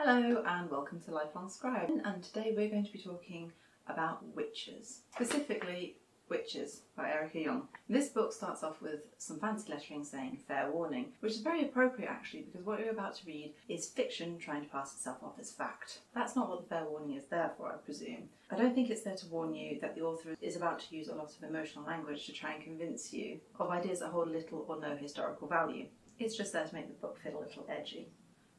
Hello and welcome to Lifelong Scribe, and today we're going to be talking about witches, specifically Witches by Erica Jong. This book starts off with some fancy lettering saying fair warning, which is very appropriate actually because what you're about to read is fiction trying to pass itself off as fact. That's not what the fair warning is there for, I presume. I don't think it's there to warn you that the author is about to use a lot of emotional language to try and convince you of ideas that hold little or no historical value. It's just there to make the book feel a little edgy.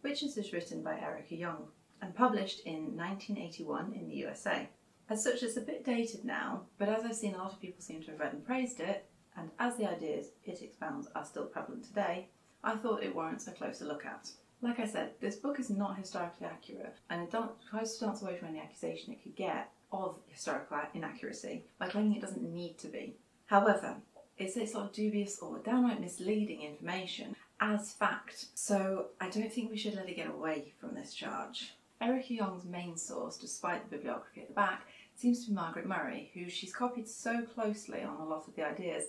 Witches is written by Erica Jong and published in 1981 in the USA. As such, it's a bit dated now, but as I've seen a lot of people seem to have read and praised it, and as the ideas it expounds are still prevalent today, I thought it warrants a closer look at. Like I said, this book is not historically accurate, and it tries to dance away from any accusation it could get of historical inaccuracy by claiming it doesn't need to be. However, it states a lot of dubious or downright misleading information as fact, so I don't think we should let it get away from this charge. Erica Jong's main source, despite the bibliography at the back, seems to be Margaret Murray, who she's copied so closely on a lot of the ideas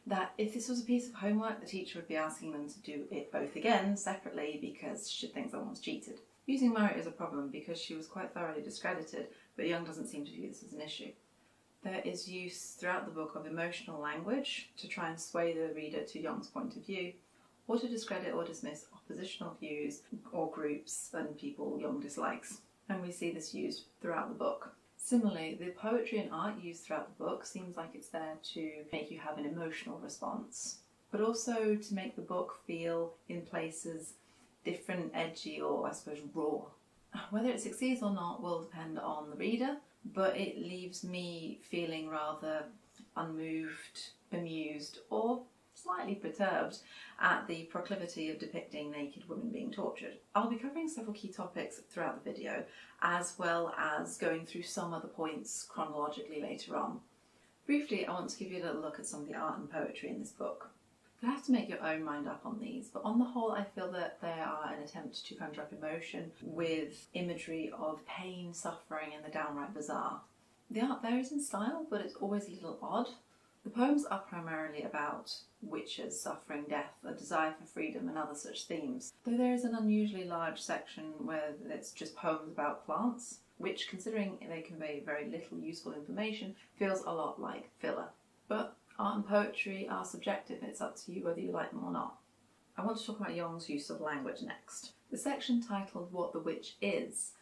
that if this was a piece of homework, the teacher would be asking them to do it both again, separately, because she'd think someone was cheated. Using Murray is a problem because she was quite thoroughly discredited, but Jong doesn't seem to view this as an issue. There is use throughout the book of emotional language to try and sway the reader to Jong's point of view, or to discredit or dismiss oppositional views or groups and people Jong dislikes. And we see this used throughout the book. Similarly, the poetry and art used throughout the book seems like it's there to make you have an emotional response, but also to make the book feel, in places, different, edgy, or I suppose raw. Whether it succeeds or not will depend on the reader, but it leaves me feeling rather unmoved, bemused, or slightly perturbed at the proclivity of depicting naked women being tortured. I'll be covering several key topics throughout the video, as well as going through some other points chronologically later on. Briefly, I want to give you a little look at some of the art and poetry in this book. You'll have to make your own mind up on these, but on the whole I feel that they are an attempt to conjure up emotion with imagery of pain, suffering and the downright bizarre. The art varies in style, but it's always a little odd. The poems are primarily about witches, suffering, death, a desire for freedom and other such themes, though there is an unusually large section where it's just poems about plants, which, considering they convey very little useful information, feels a lot like filler. But art and poetry are subjective, it's up to you whether you like them or not. I want to talk about Jong's use of language next. The section titled What the Witch Is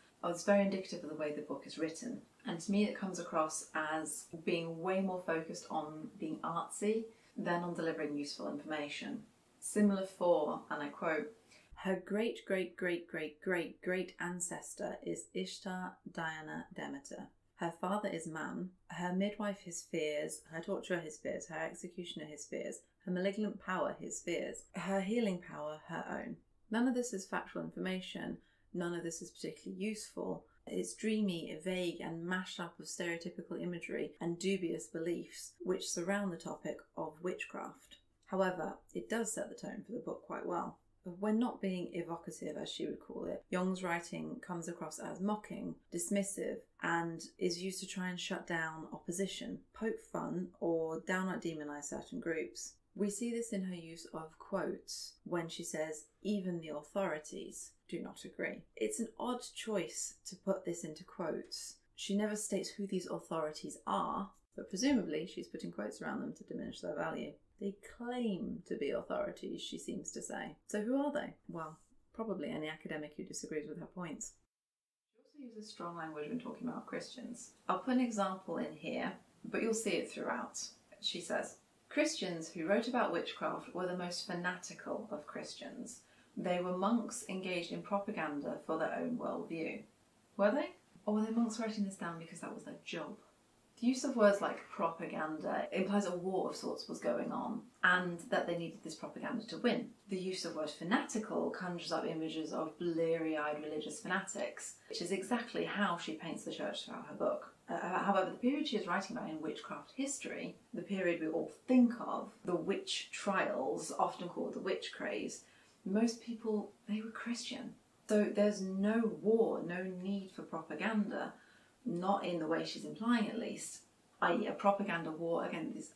very indicative of the way the book is written, and to me it comes across as being way more focused on being artsy than on delivering useful information. Similar for, and I quote, "Her great-great-great-great-great ancestor is Ishtar, Diana, Demeter. Her father is Man, her midwife his fears, her torturer his fears, her executioner his fears, her malignant power his fears, her healing power her own." None of this is factual information, none of this is particularly useful. It's dreamy, vague and mashed up of stereotypical imagery and dubious beliefs which surround the topic of witchcraft. However, it does set the tone for the book quite well. When not being evocative, as she would call it, Jong's writing comes across as mocking, dismissive, and is used to try and shut down opposition, poke fun, or downright demonise certain groups. We see this in her use of quotes when she says, "Even the authorities do not agree." It's an odd choice to put this into quotes. She never states who these authorities are, but presumably she's putting quotes around them to diminish their value. They claim to be authorities, she seems to say. So who are they? Well, probably any academic who disagrees with her points. She also uses strong language when talking about Christians. I'll put an example in here, but you'll see it throughout. She says, "Christians who wrote about witchcraft were the most fanatical of Christians. They were monks engaged in propaganda for their own worldview." Were they? Or were they monks writing this down because that was their job? The use of words like propaganda implies a war of sorts was going on, and that they needed this propaganda to win. The use of the word fanatical conjures up images of bleary-eyed religious fanatics, which is exactly how she paints the church throughout her book. However, the period she is writing about in witchcraft history, the period we all think of, the witch trials, often called the witch craze, most people, they were Christian. So there's no war, no need for propaganda, not in the way she's implying at least, i.e. a propaganda war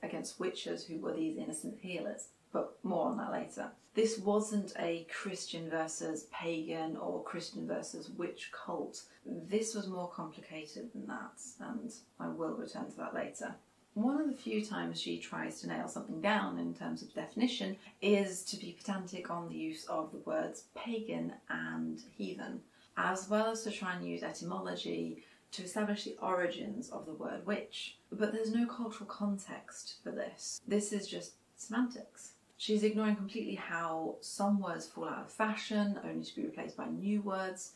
against witches who were these innocent healers. but more on that later. This wasn't a Christian versus pagan or Christian versus witch cult. This was more complicated than that, and I will return to that later. One of the few times she tries to nail something down in terms of definition is to be pedantic on the use of the words pagan and heathen, as well as to try and use etymology to establish the origins of the word witch. But there's no cultural context for this. This is just semantics. She's ignoring completely how some words fall out of fashion, only to be replaced by new words,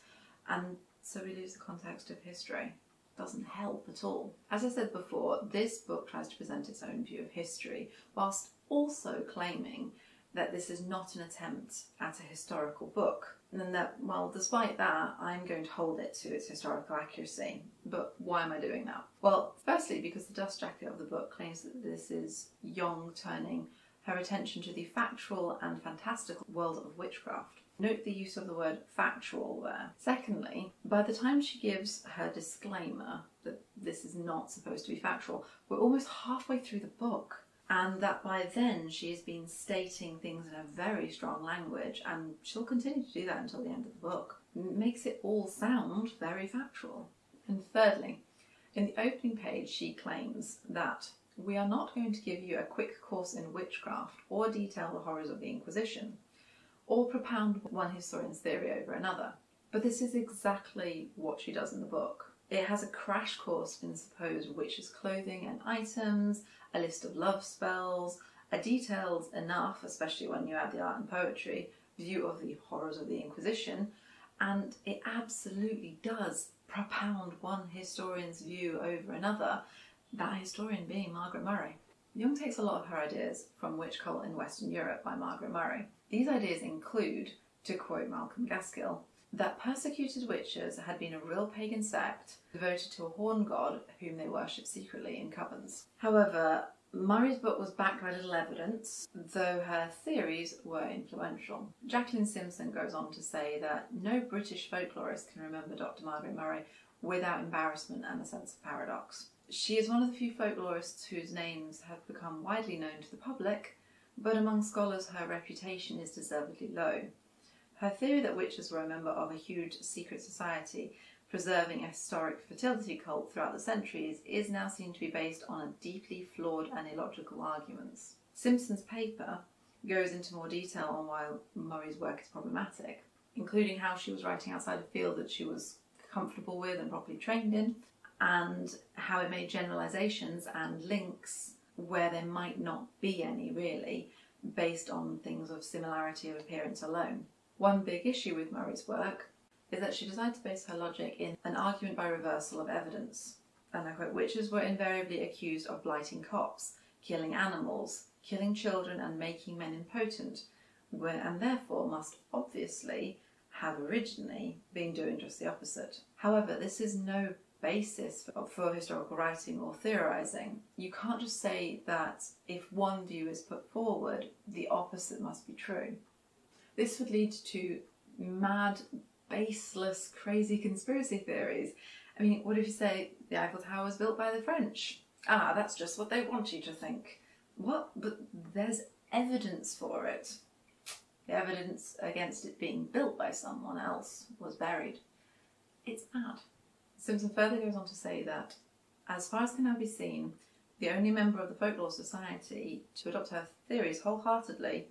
and so we lose the context of history. Doesn't help at all. As I said before, this book tries to present its own view of history, whilst also claiming that this is not an attempt at a historical book, and that, well, despite that, I'm going to hold it to its historical accuracy. But why am I doing that? Well, firstly, because the dust jacket of the book claims that this is Jong turning her attention to the factual and fantastical world of witchcraft. Note the use of the word factual there. Secondly, by the time she gives her disclaimer that this is not supposed to be factual, we're almost halfway through the book, and that by then she has been stating things in a very strong language, and she'll continue to do that until the end of the book. It makes it all sound very factual. And thirdly, in the opening page she claims that we are not going to give you a quick course in witchcraft or detail the horrors of the Inquisition, or propound one historian's theory over another. But this is exactly what she does in the book. It has a crash course in supposed witches' clothing and items, a list of love spells, a detailed enough, especially when you add the art and poetry, view of the horrors of the Inquisition, and it absolutely does propound one historian's view over another, that historian being Margaret Murray. Jong takes a lot of her ideas from Witch Cult in Western Europe by Margaret Murray. These ideas include, to quote Malcolm Gaskill, that persecuted witches had been a real pagan sect devoted to a horn god whom they worshipped secretly in covens. However, Murray's book was backed by little evidence, though her theories were influential. Jacqueline Simpson goes on to say that no British folklorist can remember Dr. Margaret Murray without embarrassment and a sense of paradox. She is one of the few folklorists whose names have become widely known to the public, but among scholars her reputation is deservedly low. Her theory that witches were a member of a huge secret society preserving a historic fertility cult throughout the centuries is now seen to be based on deeply flawed and illogical arguments. Simpson's paper goes into more detail on why Murray's work is problematic, including how she was writing outside a field that she was comfortable with and properly trained in, and how it made generalisations and links where there might not be any really, based on things of similarity of appearance alone. One big issue with Murray's work is that she decided to base her logic in an argument by reversal of evidence. And I quote, witches were invariably accused of blighting crops, killing animals, killing children and making men impotent, and therefore must obviously have originally been doing just the opposite. However, this is no basis for historical writing or theorising. You can't just say that if one view is put forward, the opposite must be true. This would lead to mad, baseless, crazy conspiracy theories. I mean, what if you say the Eiffel Tower was built by the French? Ah, that's just what they want you to think. What? But there's evidence for it. The evidence against it being built by someone else was buried. It's mad. Simpson further goes on to say that, as far as can now be seen, the only member of the Folklore Society to adopt her theories wholeheartedly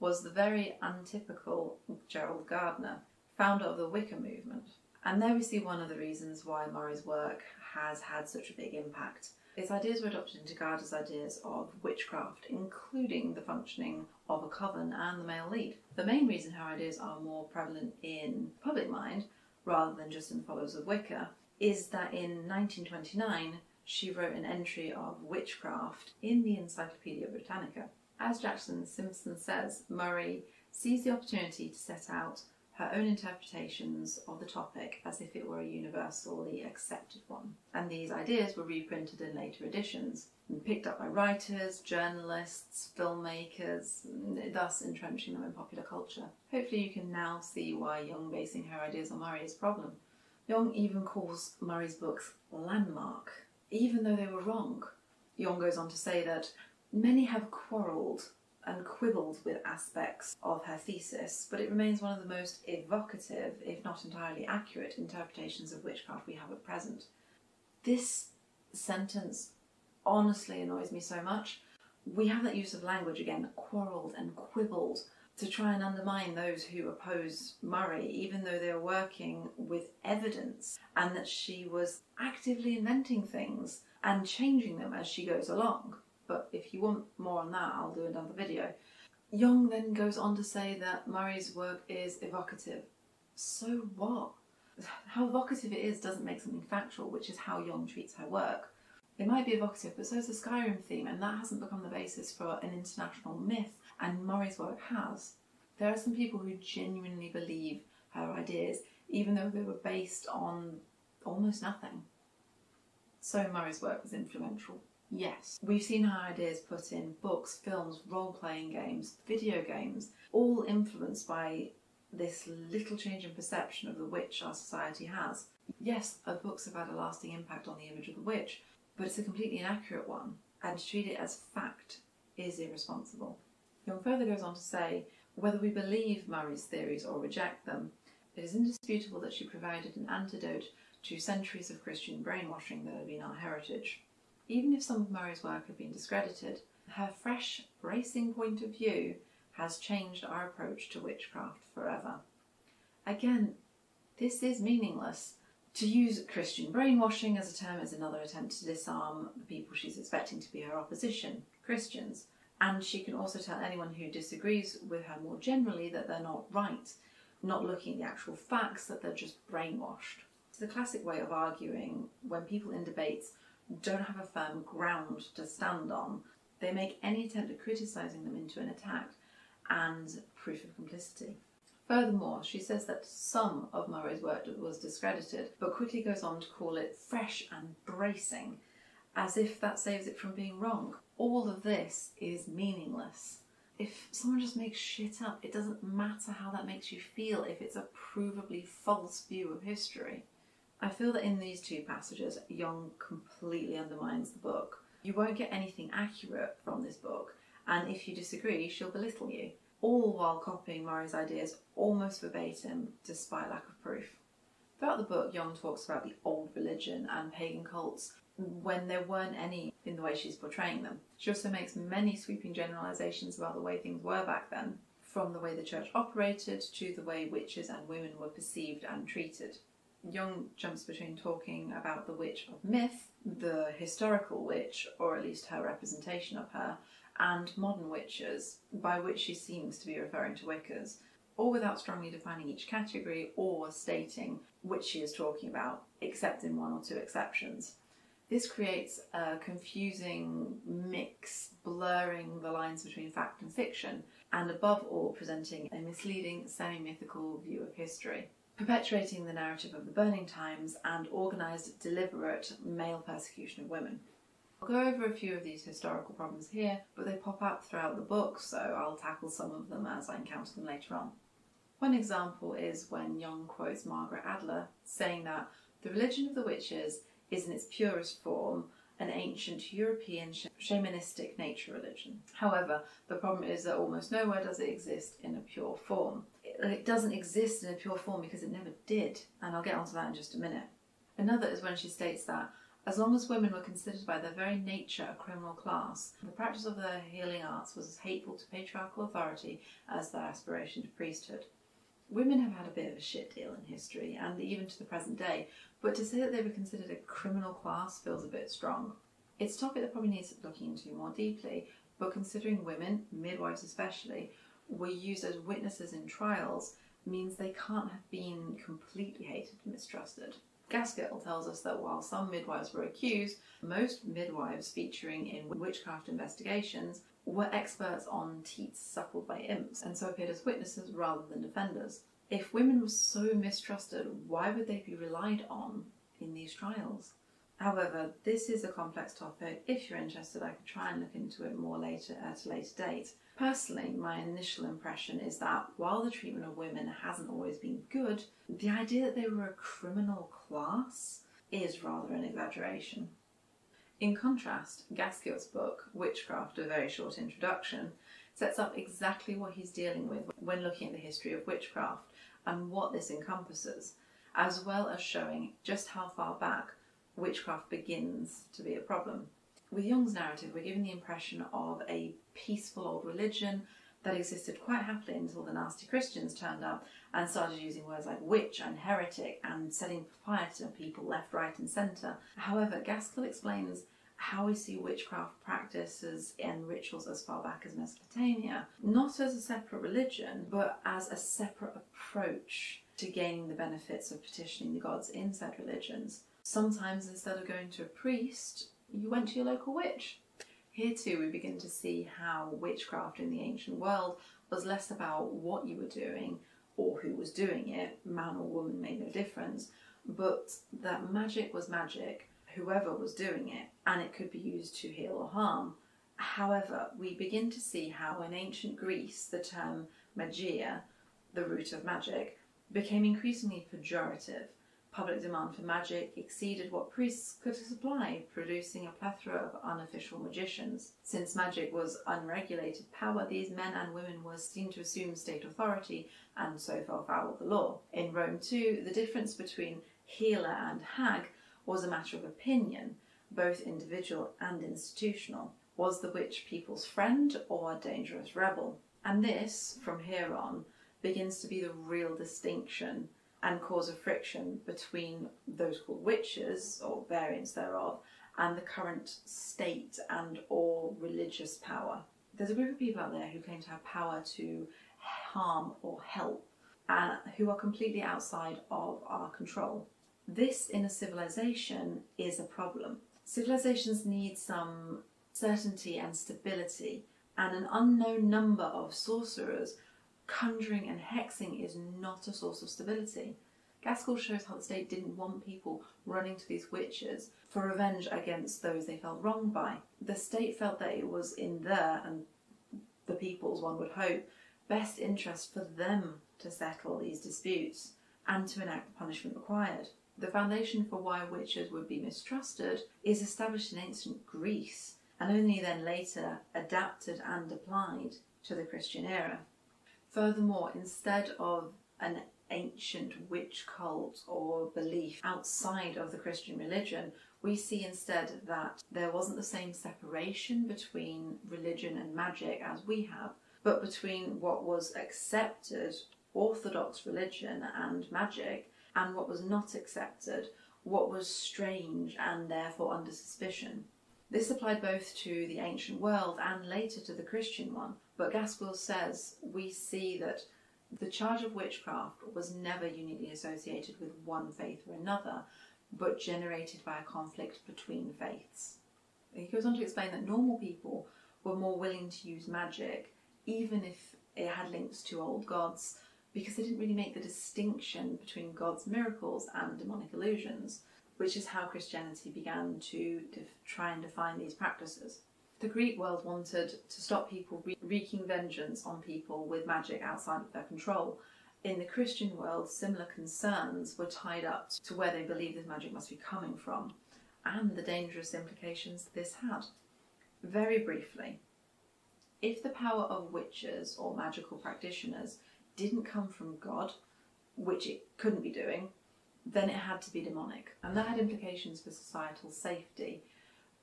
was the very untypical Gerald Gardner, founder of the Wicca movement. And there we see one of the reasons why Murray's work has had such a big impact. Its ideas were adopted into Gardner's ideas of witchcraft, including the functioning of a coven and the male lead. The main reason her ideas are more prevalent in public mind, rather than just in the followers of Wicca, is that in 1929 she wrote an entry of witchcraft in the Encyclopaedia Britannica. As Jackson Simpson says, Murray seized the opportunity to set out her own interpretations of the topic as if it were a universally accepted one. And these ideas were reprinted in later editions, and picked up by writers, journalists, filmmakers, thus entrenching them in popular culture. Hopefully you can now see why Jong basing her ideas on Murray is a problem. Jong even calls Murray's books landmark, even though they were wrong. Jong goes on to say that many have quarrelled and quibbled with aspects of her thesis, but it remains one of the most evocative, if not entirely accurate, interpretations of witchcraft we have at present. This sentence honestly annoys me so much. We have that use of language again, quarrelled and quibbled, to try and undermine those who oppose Murray, even though they were working with evidence and that she was actively inventing things and changing them as she goes along. But if you want more on that, I'll do another video. Jong then goes on to say that Murray's work is evocative. So what? How evocative it is doesn't make something factual, which is how Jong treats her work. It might be evocative, but so is the Skyrim theme, and that hasn't become the basis for an international myth, and Murray's work has. There are some people who genuinely believe her ideas, even though they were based on almost nothing. So Murray's work was influential. Yes. We've seen her ideas put in books, films, role-playing games, video games, all influenced by this little change in perception of the witch our society has. Yes, her books have had a lasting impact on the image of the witch, but it's a completely inaccurate one, and to treat it as fact is irresponsible. Jong further goes on to say, whether we believe Murray's theories or reject them, it is indisputable that she provided an antidote to centuries of Christian brainwashing that have been our heritage. Even if some of Murray's work had been discredited, her fresh, bracing point of view has changed our approach to witchcraft forever. Again, this is meaningless. To use Christian brainwashing as a term is another attempt to disarm the people she's expecting to be her opposition, Christians. And she can also tell anyone who disagrees with her more generally that they're not right, not looking at the actual facts, that they're just brainwashed. It's the classic way of arguing when people in debates don't have a firm ground to stand on. They make any attempt at criticising them into an attack and proof of complicity. Furthermore, she says that some of Murray's work was discredited, but quickly goes on to call it fresh and bracing, as if that saves it from being wrong. All of this is meaningless. If someone just makes shit up, it doesn't matter how that makes you feel if it's a provably false view of history. I feel that in these two passages, Jong completely undermines the book. You won't get anything accurate from this book, and if you disagree, she'll belittle you, all while copying Murray's ideas almost verbatim, despite lack of proof. Throughout the book, Jong talks about the old religion and pagan cults when there weren't any in the way she's portraying them. She also makes many sweeping generalisations about the way things were back then, from the way the church operated to the way witches and women were perceived and treated. Jong jumps between talking about the witch of myth, the historical witch, or at least her representation of her, and modern witches, by which she seems to be referring to Wiccas, all without strongly defining each category or stating which she is talking about, except in one or two exceptions. This creates a confusing mix, blurring the lines between fact and fiction, and above all presenting a misleading, semi-mythical view of history, perpetuating the narrative of the Burning Times and organised, deliberate male persecution of women. I'll go over a few of these historical problems here, but they pop up throughout the book, so I'll tackle some of them as I encounter them later on. One example is when Jong quotes Margaret Adler, saying that the religion of the witches is in its purest form an ancient European shamanistic nature religion. However, the problem is that almost nowhere does it exist in a pure form. It doesn't exist in a pure form because it never did, and I'll get onto that in just a minute. Another is when she states that as long as women were considered by their very nature a criminal class, the practice of their healing arts was as hateful to patriarchal authority as their aspiration to priesthood. Women have had a bit of a shit deal in history, and even to the present day, but to say that they were considered a criminal class feels a bit strong. It's a topic that probably needs looking into more deeply, but considering women, midwives especially, were used as witnesses in trials means they can't have been completely hated and mistrusted. Gaskell tells us that while some midwives were accused, most midwives featuring in witchcraft investigations were experts on teats suckled by imps, and so appeared as witnesses rather than defenders. If women were so mistrusted, why would they be relied on in these trials? However, this is a complex topic. If you're interested, I could try and look into it more later at a later date. Personally, my initial impression is that while the treatment of women hasn't always been good, the idea that they were a criminal class is rather an exaggeration. In contrast, Gaskell's book, Witchcraft, A Very Short Introduction, sets up exactly what he's dealing with when looking at the history of witchcraft and what this encompasses, as well as showing just how far back witchcraft begins to be a problem. With Jong's narrative, we're given the impression of a peaceful old religion that existed quite happily until the nasty Christians turned up and started using words like witch and heretic and setting fire to people left, right and centre. However, Gaskell explains how we see witchcraft practices and rituals as far back as Mesopotamia, not as a separate religion, but as a separate approach to gaining the benefits of petitioning the gods in said religions. Sometimes instead of going to a priest, you went to your local witch. Here too we begin to see how witchcraft in the ancient world was less about what you were doing or who was doing it, man or woman made no difference, but that magic was magic, whoever was doing it, and it could be used to heal or harm. However, we begin to see how in ancient Greece the term magia, the root of magic, became increasingly pejorative. Public demand for magic exceeded what priests could supply, producing a plethora of unofficial magicians. Since magic was unregulated power, these men and women were seen to assume state authority and so fell foul of the law. In Rome too, the difference between healer and hag was a matter of opinion, both individual and institutional. Was the witch people's friend or a dangerous rebel? And this, from here on, begins to be the real distinction and cause of friction between those called witches, or variants thereof, and the current state and or religious power. There's a group of people out there who claim to have power to harm or help, who are completely outside of our control. This in a civilization is a problem. Civilizations need some certainty and stability, and an unknown number of sorcerers conjuring and hexing is not a source of stability. Gaskell shows how the state didn't want people running to these witches for revenge against those they felt wronged by. The state felt that it was in their, and the people's, one would hope, best interest for them to settle these disputes and to enact the punishment required. The foundation for why witches would be mistrusted is established in ancient Greece and only then later adapted and applied to the Christian era. Furthermore, instead of an ancient witch cult or belief outside of the Christian religion, we see instead that there wasn't the same separation between religion and magic as we have, but between what was accepted, orthodox religion and magic, and what was not accepted, what was strange and therefore under suspicion. This applied both to the ancient world and later to the Christian one, but Gaskell says we see that the charge of witchcraft was never uniquely associated with one faith or another, but generated by a conflict between faiths. He goes on to explain that normal people were more willing to use magic, even if it had links to old gods, because they didn't really make the distinction between God's miracles and demonic illusions, which is how Christianity began to try and define these practices. The Greek world wanted to stop people wreaking vengeance on people with magic outside of their control. In the Christian world, similar concerns were tied up to where they believed this magic must be coming from, and the dangerous implications this had. Very briefly, if the power of witches or magical practitioners didn't come from God, which it couldn't be doing, then it had to be demonic, and that had implications for societal safety,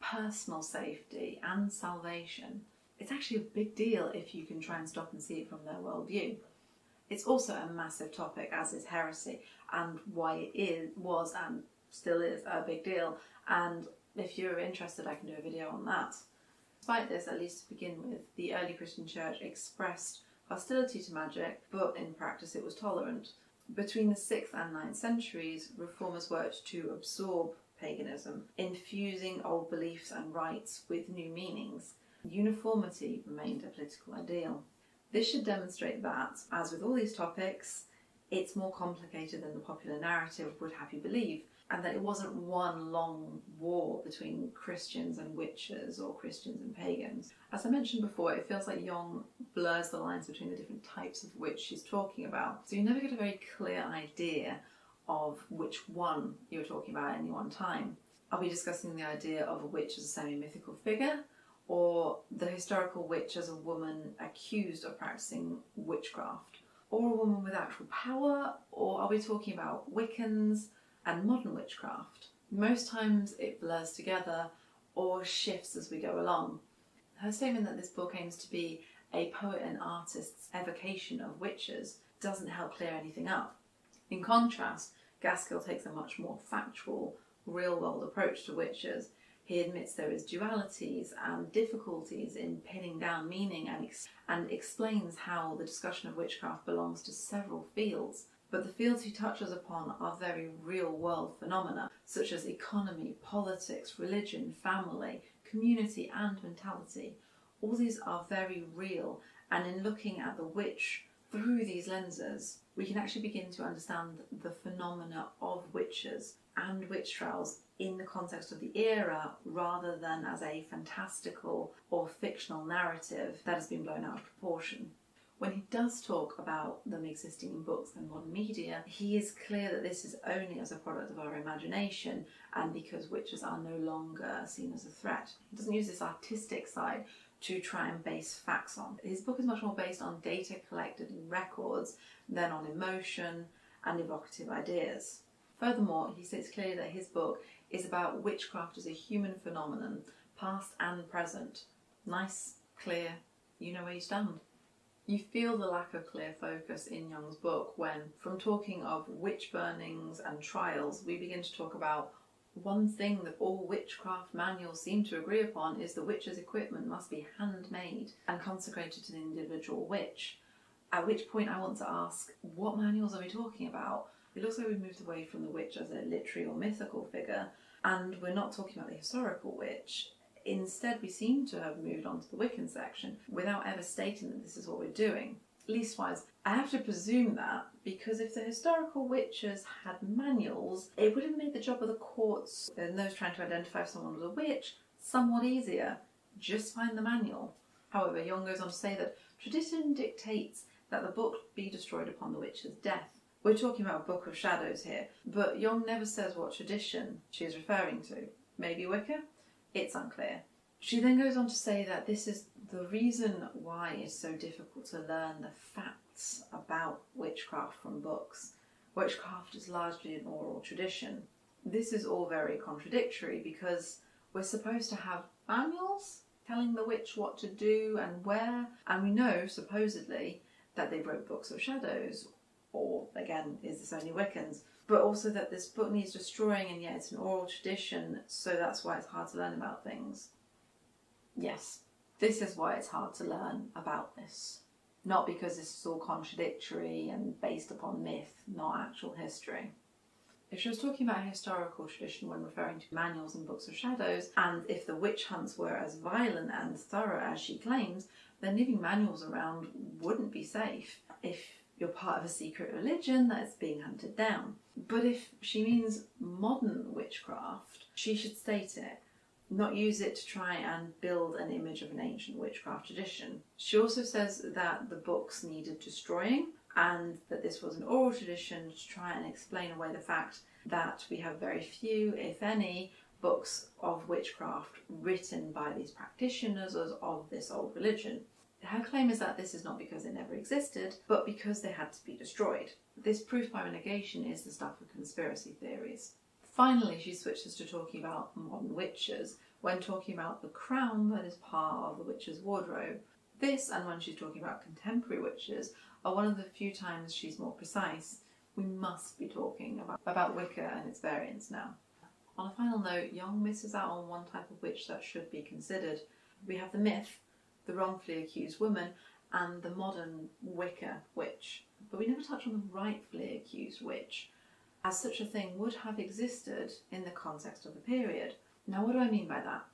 personal safety and salvation. It's actually a big deal if you can try and stop and see it from their worldview. It's also a massive topic, as is heresy, and why it was and still is a big deal, and if you're interested I can do a video on that. Despite this, at least to begin with, the early Christian church expressed hostility to magic, but in practice it was tolerant. Between the 6th and 9th centuries, reformers worked to absorb paganism, infusing old beliefs and rites with new meanings. Uniformity remained a political ideal. This should demonstrate that, as with all these topics, it's more complicated than the popular narrative would have you believe, and that it wasn't one long war between Christians and witches or Christians and pagans. As I mentioned before, it feels like Jong blurs the lines between the different types of witch she's talking about, so you never get a very clear idea of which one you're talking about at any one time. I'll be discussing the idea of a witch as a semi-mythical figure, or the historical witch as a woman accused of practicing witchcraft, or a woman with actual power, or are we talking about Wiccans and modern witchcraft? Most times it blurs together or shifts as we go along. Her statement that this book aims to be a poet and artist's evocation of witches doesn't help clear anything up. In contrast, Gaskell takes a much more factual, real-world approach to witches. He admits there is dualities and difficulties in pinning down meaning and explains how the discussion of witchcraft belongs to several fields. But the fields he touches upon are very real-world phenomena, such as economy, politics, religion, family, community and mentality. All these are very real, and in looking at the witch through these lenses, we can actually begin to understand the phenomena of witches and witch trials in the context of the era, rather than as a fantastical or fictional narrative that has been blown out of proportion. When he does talk about them existing in books and modern media, he is clear that this is only as a product of our imagination and because witches are no longer seen as a threat. He doesn't use this artistic side to try and base facts on. His book is much more based on data collected in records than on emotion and evocative ideas. Furthermore, he states clearly that his book is about witchcraft as a human phenomenon, past and present. Nice, clear, you know where you stand. You feel the lack of clear focus in Jong's book when, from talking of witch burnings and trials, we begin to talk about one thing that all witchcraft manuals seem to agree upon is the witch's equipment must be handmade and consecrated to the individual witch. At which point I want to ask, what manuals are we talking about? It looks like we've moved away from the witch as a literary or mythical figure, and we're not talking about the historical witch. Instead, we seem to have moved on to the Wiccan section without ever stating that this is what we're doing. Leastwise, I have to presume that, because if the historical witches had manuals, it would have made the job of the courts and those trying to identify if someone was a witch somewhat easier. Just find the manual. However, Jong goes on to say that tradition dictates that the book be destroyed upon the witch's death. We're talking about a book of shadows here, but Jong never says what tradition she is referring to. Maybe Wicca? It's unclear. She then goes on to say that this is the reason why it's so difficult to learn the facts about witchcraft from books. Witchcraft is largely an oral tradition. This is all very contradictory because we're supposed to have manuals telling the witch what to do and where, and we know, supposedly, that they wrote books of shadows, or, again, is this only Wiccans? But also that this book needs destroying and yet it's an oral tradition, so that's why it's hard to learn about things. Yes, this is why it's hard to learn about this. Not because this is all contradictory and based upon myth, not actual history. If she was talking about a historical tradition when referring to manuals and books of shadows, and if the witch hunts were as violent and thorough as she claims, then leaving manuals around wouldn't be safe if you're part of a secret religion that is being hunted down. But if she means modern witchcraft, she should state it, not use it to try and build an image of an ancient witchcraft tradition. She also says that the books needed destroying and that this was an oral tradition to try and explain away the fact that we have very few, if any, books of witchcraft written by these practitioners of this old religion. Her claim is that this is not because they never existed, but because they had to be destroyed. This proof by negation is the stuff of conspiracy theories. Finally, she switches to talking about modern witches when talking about the crown that is part of the witch's wardrobe. This, and when she's talking about contemporary witches, are one of the few times she's more precise. We must be talking about Wicca and its variants now. On a final note, Jong misses out on one type of witch that should be considered. We have the myth, the wrongfully accused woman, and the modern Wicca witch. But we never touch on the rightfully accused witch, as such a thing would have existed in the context of the period. Now, what do I mean by that?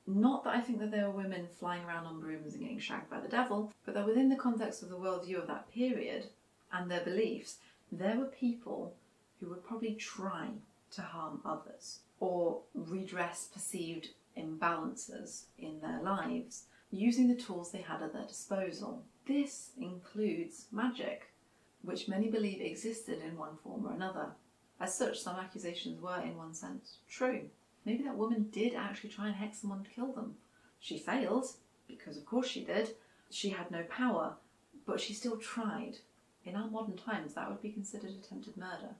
Not that I think that there were women flying around on brooms and getting shagged by the devil, but that within the context of the worldview of that period and their beliefs, there were people who would probably try to harm others or redress perceived imbalances in their lives using the tools they had at their disposal. This includes magic, which many believe existed in one form or another. As such, some accusations were, in one sense, true. Maybe that woman did actually try and hex someone to kill them. She failed, because of course she did. She had no power, but she still tried. In our modern times, that would be considered attempted murder.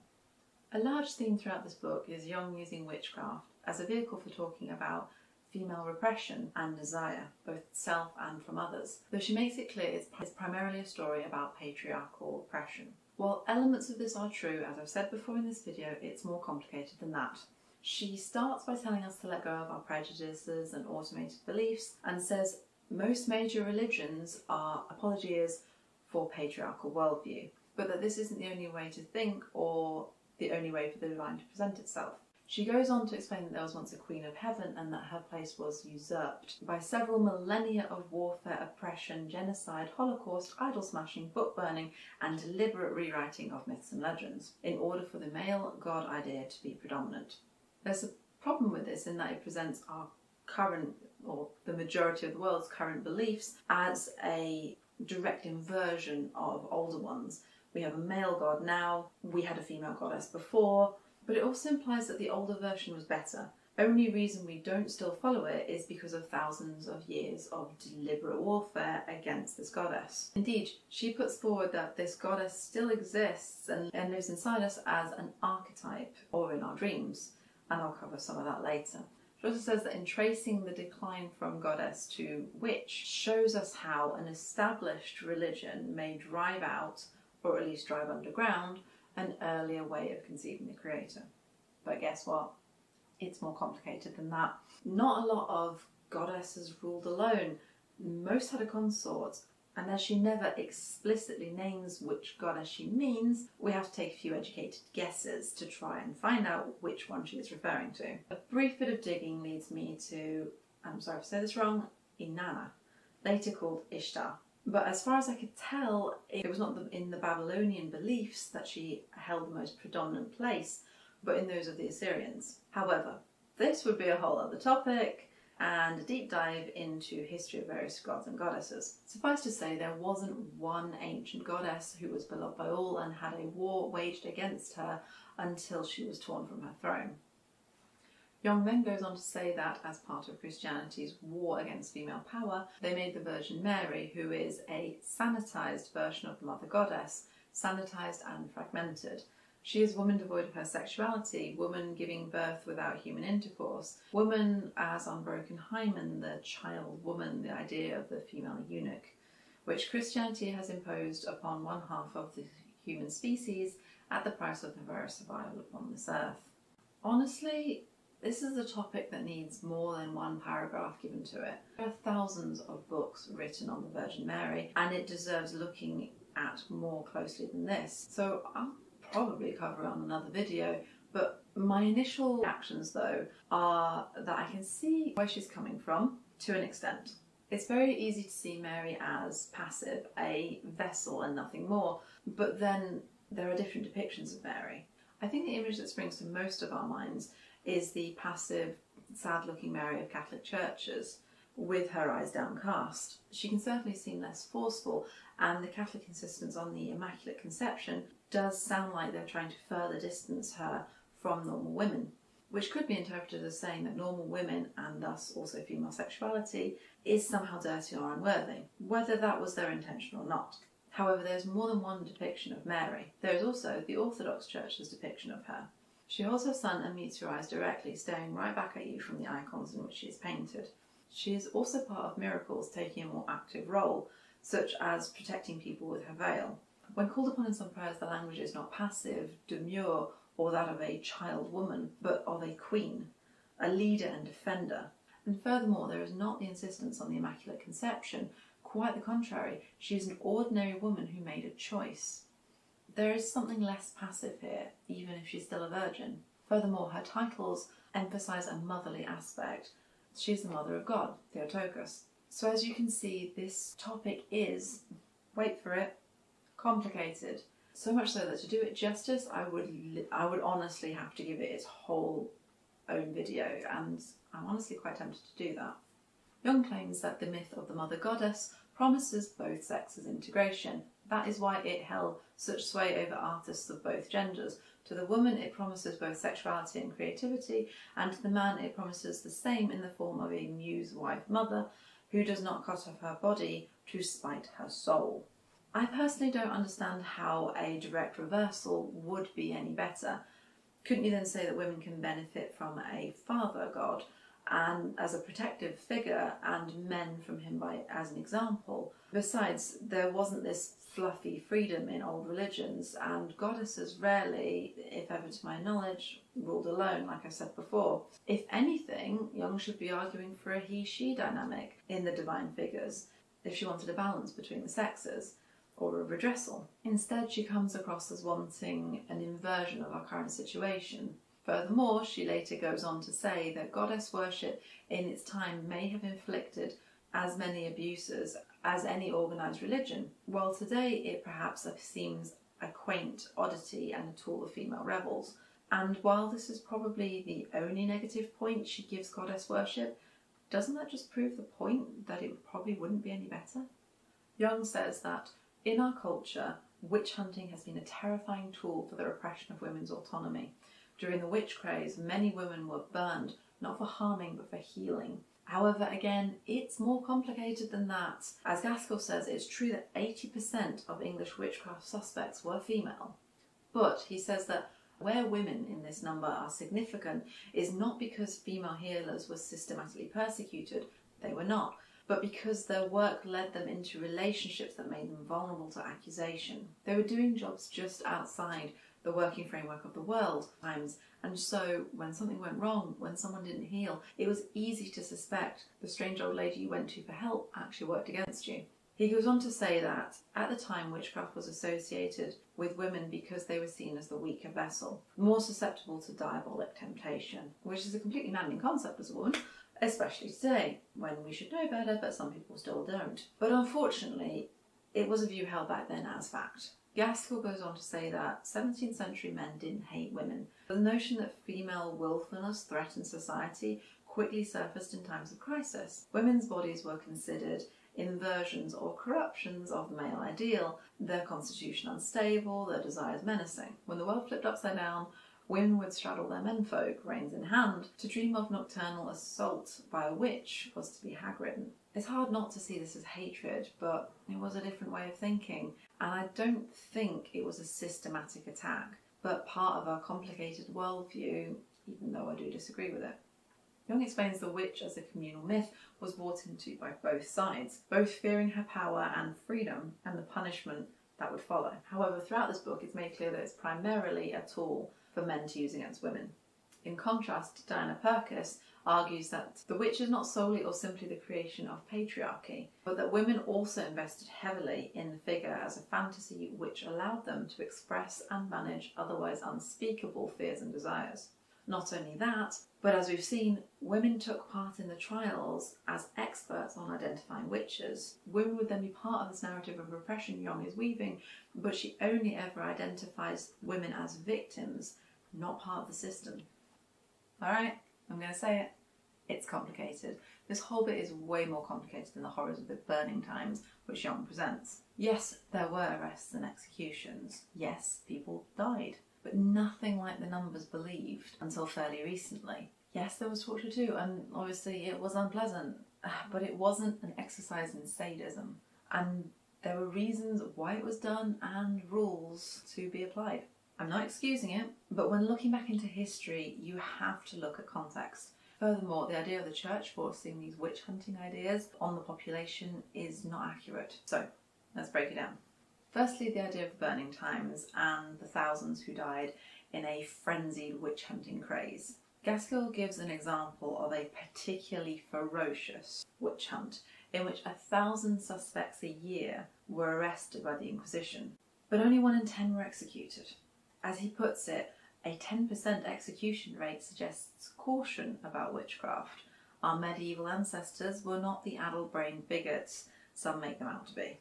A large theme throughout this book is Jong using witchcraft as a vehicle for talking about female repression and desire, both self and from others, though she makes it clear it's primarily a story about patriarchal oppression. While elements of this are true, as I've said before in this video, it's more complicated than that. She starts by telling us to let go of our prejudices and automated beliefs, and says most major religions are apologies for patriarchal worldview, but that this isn't the only way to think or the only way for the divine to present itself. She goes on to explain that there was once a queen of heaven and that her place was usurped by several millennia of warfare, oppression, genocide, holocaust, idol smashing, book burning and deliberate rewriting of myths and legends in order for the male god idea to be predominant. There's a problem with this in that it presents our current, or the majority of the world's current beliefs, as a direct inversion of older ones. We have a male god now, we had a female goddess before, but it also implies that the older version was better. Only reason we don't still follow it is because of thousands of years of deliberate warfare against this goddess. Indeed, she puts forward that this goddess still exists and lives inside us as an archetype, or in our dreams, and I'll cover some of that later. She also says that in tracing the decline from goddess to witch shows us how an established religion may drive out, or at least drive underground, an earlier way of conceiving the creator. But guess what? It's more complicated than that. Not a lot of goddesses ruled alone. Most had a consort, and as she never explicitly names which goddess she means, we have to take a few educated guesses to try and find out which one she is referring to. A brief bit of digging leads me to, I'm sorry if I say this wrong, Inanna, later called Ishtar. But as far as I could tell, it was not in the Babylonian beliefs that she held the most predominant place, but in those of the Assyrians. However, this would be a whole other topic and a deep dive into history of various gods and goddesses. Suffice to say, there wasn't one ancient goddess who was beloved by all and had a war waged against her until she was torn from her throne. Jong then goes on to say that as part of Christianity's war against female power, they made the Virgin Mary, who is a sanitized version of the Mother Goddess, sanitized and fragmented. She is woman devoid of her sexuality, woman giving birth without human intercourse, woman as unbroken hymen, the child woman, the idea of the female eunuch, which Christianity has imposed upon one half of the human species at the price of their very survival upon this earth. Honestly, this is a topic that needs more than one paragraph given to it. There are thousands of books written on the Virgin Mary, and it deserves looking at more closely than this. So I'll probably cover it on another video, but my initial reactions though are that I can see where she's coming from to an extent. It's very easy to see Mary as passive, a vessel and nothing more, but then there are different depictions of Mary. I think the image that springs to most of our minds is the passive, sad-looking Mary of Catholic churches, with her eyes downcast. She can certainly seem less forceful, and the Catholic insistence on the Immaculate Conception does sound like they're trying to further distance her from normal women, which could be interpreted as saying that normal women, and thus also female sexuality, is somehow dirty or unworthy, whether that was their intention or not. However, there's more than one depiction of Mary. There is also the Orthodox Church's depiction of her. She holds her son and meets your eyes directly, staring right back at you from the icons in which she is painted. She is also part of miracles, taking a more active role, such as protecting people with her veil. When called upon in some prayers, the language is not passive, demure, or that of a child woman, but of a queen, a leader and defender. And furthermore, there is not the insistence on the Immaculate Conception. Quite the contrary, she is an ordinary woman who made a choice. There is something less passive here, even if she's still a virgin. Furthermore, her titles emphasise a motherly aspect. She is the Mother of God, Theotokos. So as you can see, this topic is, wait for it, complicated. So much so that to do it justice, I would honestly have to give it its whole own video, and I'm honestly quite tempted to do that. Jong claims that the myth of the Mother Goddess promises both sexes' integration. That is why it held such sway over artists of both genders, To the woman it promises both sexuality and creativity, and to the man it promises the same in the form of a muse wife mother who does not cut off her body to spite her soul. I personally don't understand how a direct reversal would be any better. Couldn't you then say that women can benefit from a father god and as a protective figure, and men from him as an example? Besides, there wasn't this fluffy freedom in old religions, and goddesses rarely, if ever to my knowledge, ruled alone, like I said before. If anything, Jong should be arguing for a he-she dynamic in the divine figures, if she wanted a balance between the sexes, or a redressal. Instead, she comes across as wanting an inversion of our current situation. Furthermore, she later goes on to say that goddess worship in its time may have inflicted as many abuses as any organised religion, while today it perhaps seems a quaint oddity and a tool of female rebels. And while this is probably the only negative point she gives goddess worship, doesn't that just prove the point that it probably wouldn't be any better? Jong says that in our culture, witch hunting has been a terrifying tool for the repression of women's autonomy. During the witch craze, many women were burned, not for harming but for healing. However, again, it's more complicated than that. As Gaskell says, it's true that 80% of English witchcraft suspects were female. But he says that where women in this number are significant is not because female healers were systematically persecuted, they were not, but because their work led them into relationships that made them vulnerable to accusation. They were doing jobs just outside the working framework of the world times, and so when something went wrong, when someone didn't heal, it was easy to suspect the strange old lady you went to for help actually worked against you. He goes on to say that at the time witchcraft was associated with women because they were seen as the weaker vessel, more susceptible to diabolic temptation, which is a completely maddening concept as a woman, especially today, when we should know better, but some people still don't. But unfortunately, it was a view held back then as fact. Gaskell goes on to say that 17th century men didn't hate women. The notion that female willfulness threatened society quickly surfaced in times of crisis. Women's bodies were considered inversions or corruptions of the male ideal, their constitution unstable, their desires menacing. When the world flipped upside down, women would straddle their menfolk, reins in hand. To dream of nocturnal assault by a witch was to be hag-ridden. It's hard not to see this as hatred, but it was a different way of thinking, and I don't think it was a systematic attack, but part of our complicated worldview, even though I do disagree with it. Jong explains the witch as a communal myth was bought into by both sides, both fearing her power and freedom and the punishment that would follow. However, throughout this book it's made clear that it's primarily a tool for men to use against women. In contrast, Diana Purkis argues that the witch is not solely or simply the creation of patriarchy, but that women also invested heavily in the figure as a fantasy which allowed them to express and manage otherwise unspeakable fears and desires. Not only that, but as we've seen, women took part in the trials as experts on identifying witches. Women would then be part of this narrative of repression Jong is weaving, but she only ever identifies women as victims, not part of the system. Alright, I'm going to say it. It's complicated. This whole bit is way more complicated than the horrors of the burning times which Jong presents. Yes, there were arrests and executions. Yes, people died. But nothing like the numbers believed until fairly recently. Yes, there was torture too, and obviously it was unpleasant, but it wasn't an exercise in sadism. And there were reasons why it was done and rules to be applied. I'm not excusing it, but when looking back into history, you have to look at context. Furthermore, the idea of the church forcing these witch hunting ideas on the population is not accurate. So, let's break it down. Firstly, the idea of burning times and the thousands who died in a frenzied witch hunting craze. Gaskell gives an example of a particularly ferocious witch hunt in which 1,000 suspects a year were arrested by the Inquisition, but only 1 in 10 were executed. As he puts it, a 10% execution rate suggests caution about witchcraft. Our medieval ancestors were not the addle-brained bigots some make them out to be.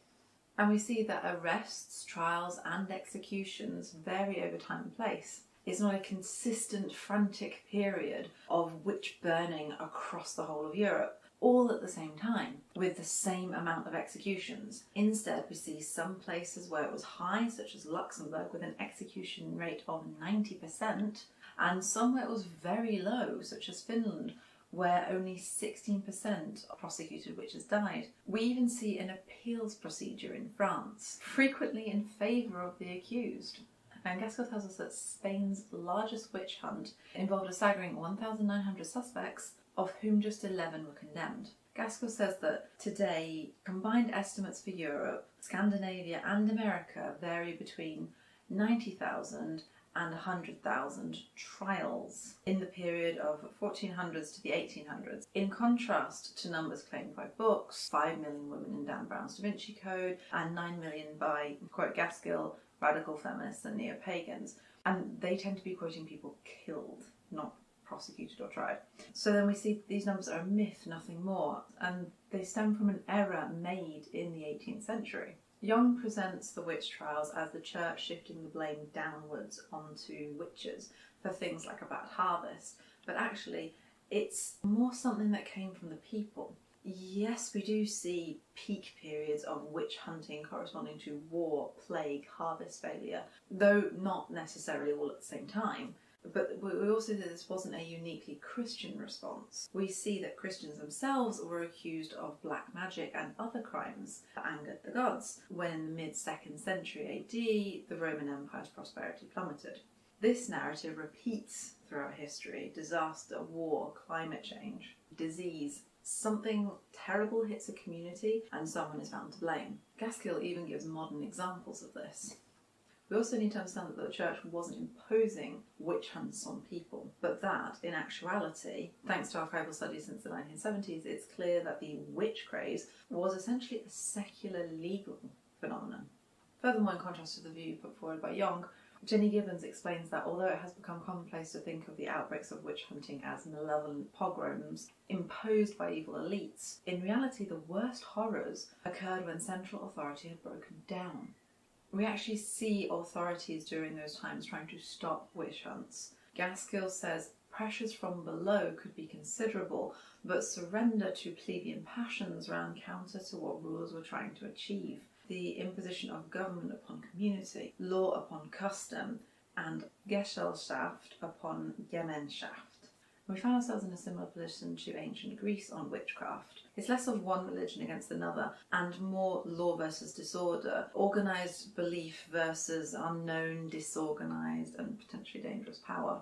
And we see that arrests, trials and executions vary over time and place. It's not a consistent, frantic period of witch burning across the whole of Europe. all at the same time, with the same amount of executions. Instead, we see some places where it was high, such as Luxembourg, with an execution rate of 90%, and some where it was very low, such as Finland, where only 16% of prosecuted witches died. We even see an appeals procedure in France, frequently in favour of the accused. And Gaskell tells us that Spain's largest witch hunt involved a staggering 1,900 suspects, of whom just 11 were condemned. Gaskell says that today, combined estimates for Europe, Scandinavia and America vary between 90,000 and 100,000 trials in the period of 1400s to the 1800s. In contrast to numbers claimed by books, 5 million women in Dan Brown's Da Vinci Code and 9 million by, quote Gaskell, radical feminists and neo-pagans. And they tend to be quoting people killed, not prosecuted or tried. So then we see these numbers are a myth, nothing more, and they stem from an error made in the 18th century. Jong presents the witch trials as the church shifting the blame downwards onto witches for things like a bad harvest, but actually it's more something that came from the people. Yes, we do see peak periods of witch hunting corresponding to war, plague, harvest failure, though not necessarily all at the same time. But we also see that this wasn't a uniquely Christian response. We see that Christians themselves were accused of black magic and other crimes that angered the gods, when in the mid-2nd century AD, the Roman Empire's prosperity plummeted. This narrative repeats throughout history: disaster, war, climate change, disease. Something terrible hits a community and someone is found to blame. Gaskell even gives modern examples of this. We also need to understand that the church wasn't imposing witch hunts on people, but that, in actuality, thanks to archival studies since the 1970s, it's clear that the witch craze was essentially a secular legal phenomenon. Furthermore, in contrast to the view put forward by Jong, Jenny Gibbons explains that although it has become commonplace to think of the outbreaks of witch hunting as malevolent pogroms imposed by evil elites, in reality the worst horrors occurred when central authority had broken down. We actually see authorities during those times trying to stop witch hunts. Gaskell says pressures from below could be considerable, but surrender to plebeian passions ran counter to what rulers were trying to achieve. The imposition of government upon community, law upon custom, and Gesellschaft upon Gemeinschaft. We find ourselves in a similar position to ancient Greece on witchcraft. It's less of one religion against another and more law versus disorder, organised belief versus unknown, disorganised and potentially dangerous power.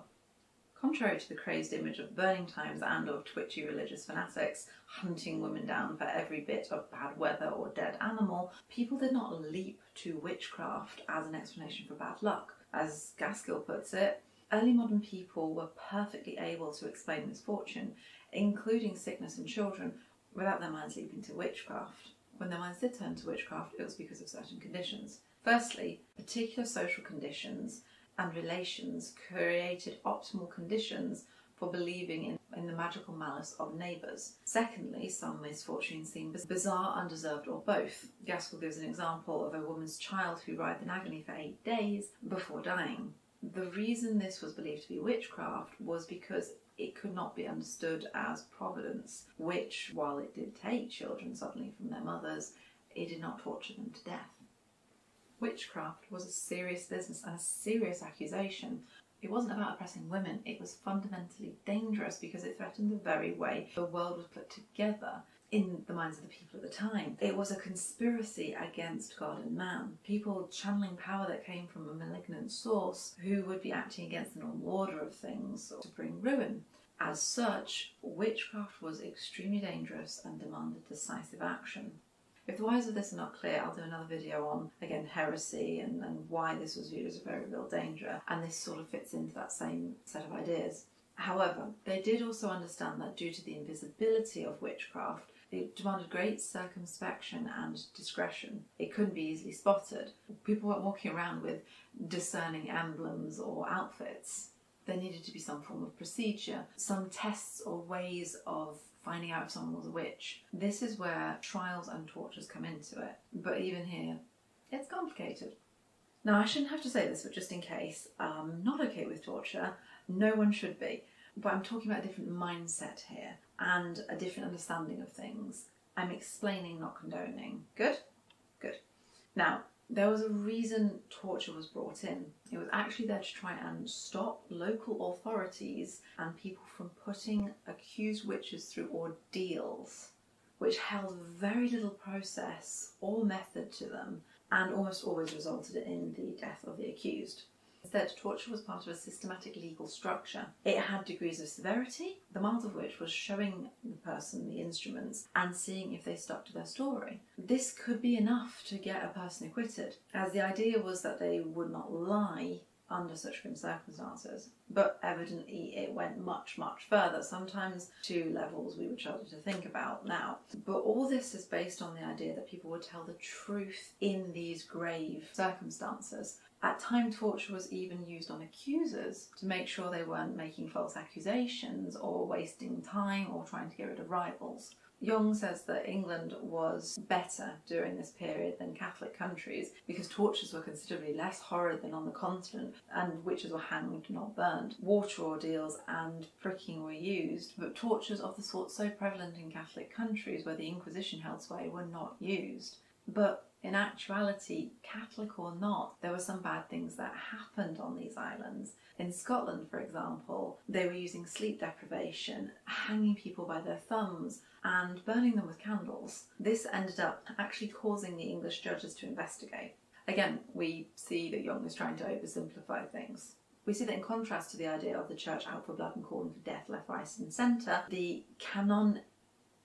Contrary to the crazed image of burning times and of twitchy religious fanatics hunting women down for every bit of bad weather or dead animal, people did not leap to witchcraft as an explanation for bad luck. As Gaskell puts it, early modern people were perfectly able to explain misfortune, including sickness in children, without their minds leaping to witchcraft. When their minds did turn to witchcraft, it was because of certain conditions. Firstly, particular social conditions and relations created optimal conditions for believing in the magical malice of neighbours. Secondly, some misfortune seemed bizarre, undeserved, or both. Gaskell gives an example of a woman's child who writhed in agony for 8 days before dying. The reason this was believed to be witchcraft was because it could not be understood as providence, which, while it did take children suddenly from their mothers, it did not torture them to death. Witchcraft was a serious business and a serious accusation. It wasn't about oppressing women, it was fundamentally dangerous because it threatened the very way the world was put together in the minds of the people at the time. It was a conspiracy against God and man. People channeling power that came from a malignant source who would be acting against the normal order of things to bring ruin. As such, witchcraft was extremely dangerous and demanded decisive action. If the whys of this are not clear, I'll do another video on, again, heresy and why this was viewed as a very real danger, and this sort of fits into that same set of ideas. However, they did also understand that due to the invisibility of witchcraft, it demanded great circumspection and discretion. It couldn't be easily spotted. People weren't walking around with discerning emblems or outfits. There needed to be some form of procedure, some tests or ways of finding out if someone was a witch. This is where trials and tortures come into it. But even here, it's complicated. Now, I shouldn't have to say this, but just in case, I'm not okay with torture. No one should be. But I'm talking about a different mindset here. and a different understanding of things. I'm explaining, not condoning. Good? Good. Now, there was a reason torture was brought in. It was actually there to try and stop local authorities and people from putting accused witches through ordeals, which held very little process or method to them and almost always resulted in the death of the accused. Instead, torture was part of a systematic legal structure. It had degrees of severity, the mild of which was showing the person the instruments and seeing if they stuck to their story. This could be enough to get a person acquitted, as the idea was that they would not lie under such grim circumstances. But evidently it went much, much further, sometimes to levels we would shudder to think about now. But all this is based on the idea that people would tell the truth in these grave circumstances. At times, torture was even used on accusers to make sure they weren't making false accusations or wasting time or trying to get rid of rivals. Jong says that England was better during this period than Catholic countries because tortures were considerably less horrid than on the continent and witches were hanged, not burned. Water ordeals and pricking were used, but tortures of the sort so prevalent in Catholic countries where the Inquisition held sway were not used. But in actuality, Catholic or not, there were some bad things that happened on these islands. In Scotland, for example, they were using sleep deprivation, hanging people by their thumbs, and burning them with candles. This ended up actually causing the English judges to investigate. Again, we see that Jong is trying to oversimplify things. We see that in contrast to the idea of the church out for blood and calling for death left, right and centre, the canon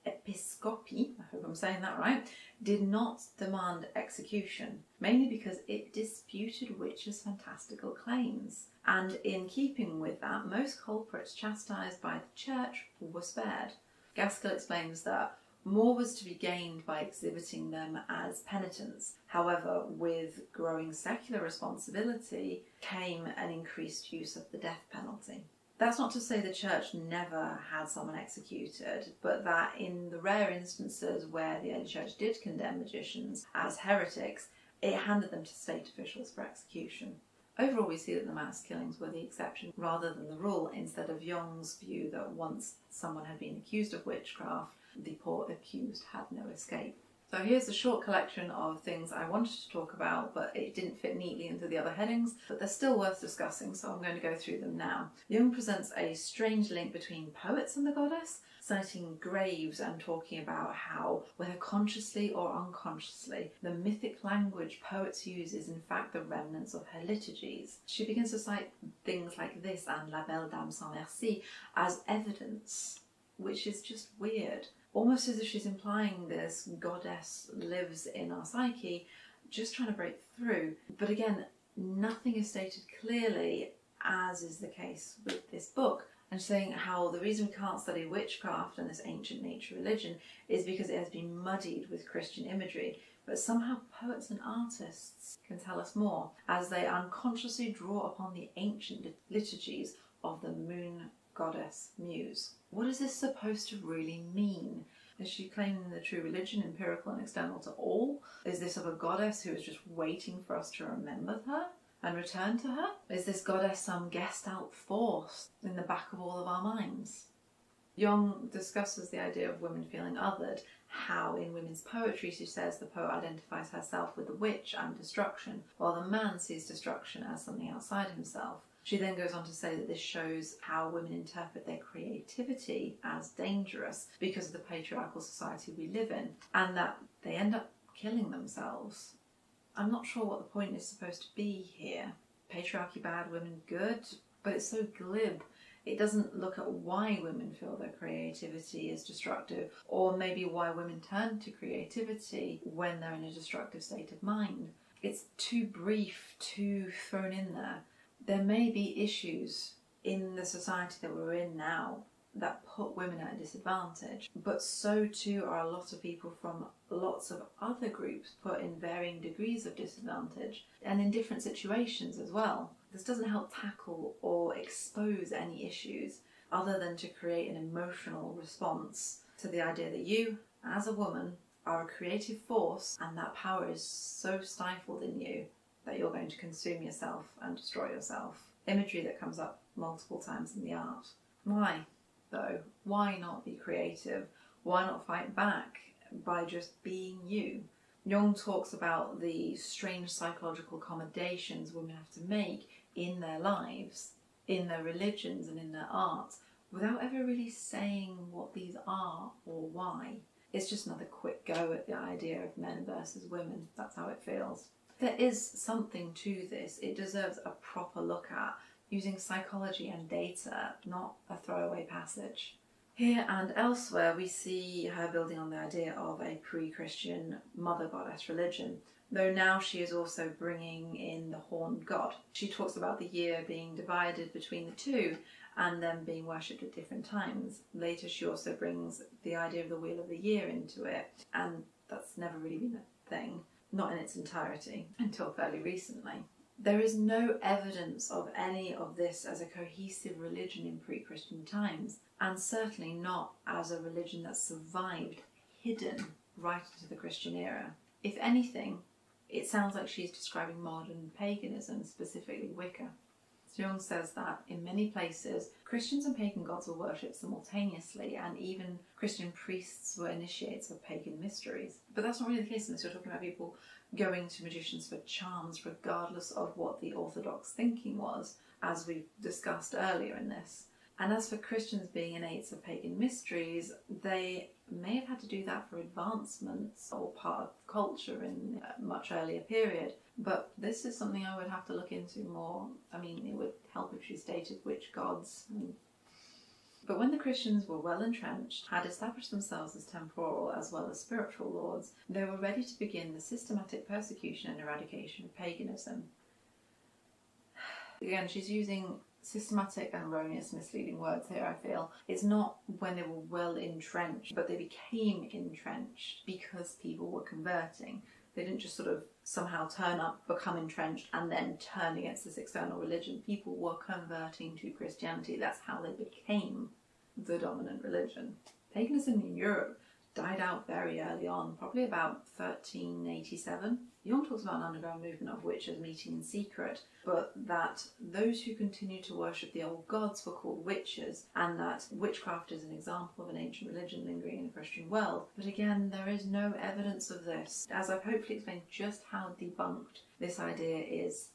Episcopi, I hope I'm saying that right, did not demand execution, mainly because it disputed witches' fantastical claims. And in keeping with that, most culprits chastised by the church were spared. Gaskell explains that more was to be gained by exhibiting them as penitents. However, with growing secular responsibility came an increased use of the death penalty. That's not to say the church never had someone executed, but that in the rare instances where the early church did condemn magicians as heretics, it handed them to state officials for execution. Overall, we see that the mass killings were the exception rather than the rule, instead of Jong's view that once someone had been accused of witchcraft, the poor accused had no escape. So here's a short collection of things I wanted to talk about, but it didn't fit neatly into the other headings, but they're still worth discussing, so I'm going to go through them now. Jung presents a strange link between poets and the goddess, citing graves and talking about how, whether consciously or unconsciously, the mythic language poets use is in fact the remnants of her liturgies. She begins to cite things like this and La Belle Dame sans Merci as evidence, which is just weird. Almost as if she's implying this goddess lives in our psyche, just trying to break through. But again, nothing is stated clearly, as is the case with this book. And saying how the reason we can't study witchcraft and this ancient nature religion is because it has been muddied with Christian imagery. But somehow poets and artists can tell us more, as they unconsciously draw upon the ancient liturgies of the moon goddess Muse. What is this supposed to really mean? Is she claiming the true religion, empirical and external to all? Is this of a goddess who is just waiting for us to remember her and return to her? Is this goddess some Gestalt force in the back of all of our minds? Jong discusses the idea of women feeling othered, how in women's poetry she says the poet identifies herself with the witch and destruction, while the man sees destruction as something outside himself. She then goes on to say that this shows how women interpret their creativity as dangerous because of the patriarchal society we live in, and that they end up killing themselves. I'm not sure what the point is supposed to be here. Patriarchy bad, women good, but it's so glib. It doesn't look at why women feel their creativity is destructive, or maybe why women turn to creativity when they're in a destructive state of mind. It's too brief, too thrown in there. There may be issues in the society that we're in now that put women at a disadvantage, but so too are a lot of people from lots of other groups put in varying degrees of disadvantage and in different situations as well. This doesn't help tackle or expose any issues other than to create an emotional response to the idea that you, as a woman, are a creative force and that power is so stifled in you that you're going to consume yourself and destroy yourself. Imagery that comes up multiple times in the art. Why? though? Why not be creative? Why not fight back by just being you? Jong talks about the strange psychological accommodations women have to make in their lives, in their religions and in their art, without ever really saying what these are or why. It's just another quick go at the idea of men versus women. That's how it feels. There is something to this. It deserves a proper look at, using psychology and data, not a throwaway passage. Here and elsewhere we see her building on the idea of a pre-Christian mother goddess religion, though now she is also bringing in the horned god. She talks about the year being divided between the two and them being worshipped at different times. Later she also brings the idea of the wheel of the year into it, and that's never really been a thing, not in its entirety, until fairly recently. There is no evidence of any of this as a cohesive religion in pre-Christian times, and certainly not as a religion that survived hidden right into the Christian era. If anything, it sounds like she's describing modern paganism, specifically Wicca. Jong says that in many places, Christians and pagan gods were worshipped simultaneously, and even Christian priests were initiates of pagan mysteries. But that's not really the case unless you're talking about people going to magicians for charms, regardless of what the orthodox thinking was, as we've discussed earlier in this. And as for Christians being innates of pagan mysteries, they may have had to do that for advancements or part of culture in a much earlier period. But this is something I would have to look into more. I mean, it would help if she stated which gods. But when the Christians were well entrenched, had established themselves as temporal as well as spiritual lords, they were ready to begin the systematic persecution and eradication of paganism. Again, she's using systematic and erroneous, misleading words here, I feel. It's not when they were well entrenched, but they became entrenched because people were converting. They didn't just sort of somehow turn up, become entrenched, and then turn against this external religion. People were converting to Christianity. That's how they became the dominant religion. Paganism in Europe died out very early on, probably about 1387. Jong talks about an underground movement of witches meeting in secret, but that those who continued to worship the old gods were called witches, and that witchcraft is an example of an ancient religion lingering in the Christian world. But again, there is no evidence of this, as I've hopefully explained just how debunked this idea is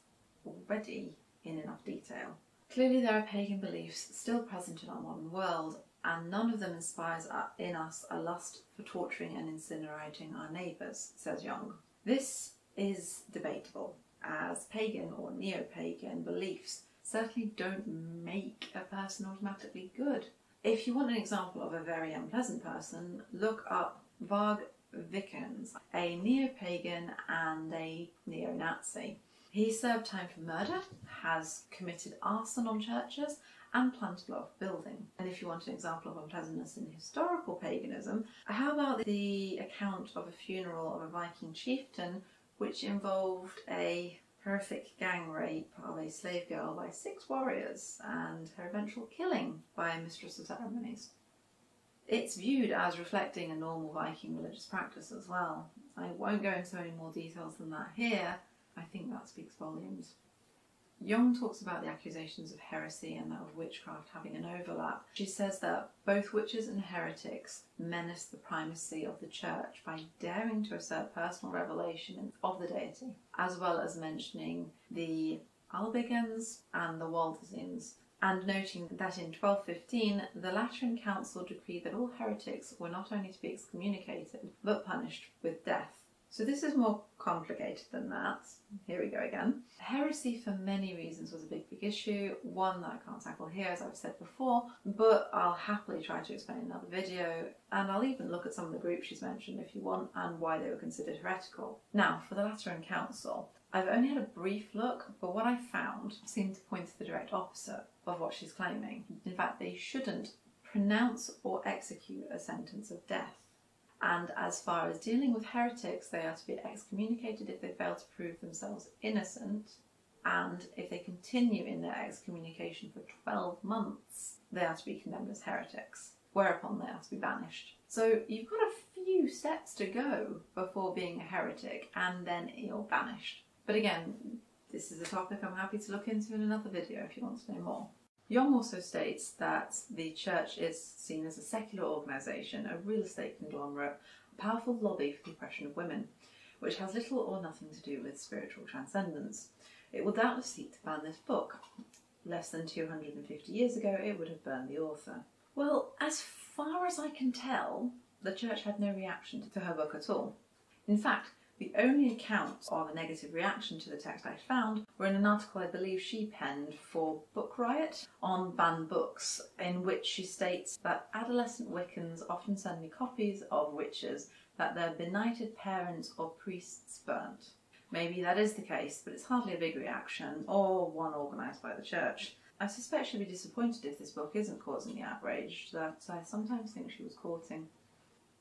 already in enough detail. Clearly there are pagan beliefs still present in our modern world, and none of them inspires in us a lust for torturing and incinerating our neighbours, says Jong. This is debatable, as pagan or neo-pagan beliefs certainly don't make a person automatically good. If you want an example of a very unpleasant person, look up Varg Vikernes, a neo-pagan and a neo-Nazi. He served time for murder, has committed arson on churches, and planned to blow up a building. And if you want an example of unpleasantness in historical paganism, how about the account of a funeral of a Viking chieftain which involved a horrific gang rape of a slave girl by 6 warriors and her eventual killing by a mistress of ceremonies? It's viewed as reflecting a normal Viking religious practice as well. I won't go into any more details than that here. I think that speaks volumes. Jong talks about the accusations of heresy and that of witchcraft having an overlap. She says that both witches and heretics menace the primacy of the church by daring to assert personal revelation of the deity, as well as mentioning the Albigens and the Waldensians, and noting that in 1215 the Lateran Council decreed that all heretics were not only to be excommunicated, but punished with death. So this is more complicated than that. Here we go again. Heresy for many reasons was a big issue, one that I can't tackle here as I've said before, but I'll happily try to explain in another video, and I'll even look at some of the groups she's mentioned if you want, and why they were considered heretical. Now, for the Lateran Council, I've only had a brief look, but what I found seemed to point to the direct opposite of what she's claiming. In fact, they shouldn't pronounce or execute a sentence of death. And as far as dealing with heretics, they are to be excommunicated if they fail to prove themselves innocent, and if they continue in their excommunication for 12 months, they are to be condemned as heretics, whereupon they are to be banished. So you've got a few steps to go before being a heretic, and then you're banished. But again, this is a topic I'm happy to look into in another video if you want to know more. Jong also states that the church is seen as a secular organisation, a real estate conglomerate, a powerful lobby for the oppression of women, which has little or nothing to do with spiritual transcendence. It will doubtless seek to ban this book. Less than 250 years ago, it would have burned the author. Well, as far as I can tell, the church had no reaction to her book at all. In fact, the only accounts of a negative reaction to the text I found were in an article I believe she penned for Book Riot on banned books, in which she states that adolescent Wiccans often send me copies of witches that their benighted parents or priests burnt. Maybe that is the case, but it's hardly a big reaction, or one organised by the church. I suspect she'll be disappointed if this book isn't causing the outrage that I sometimes think she was courting.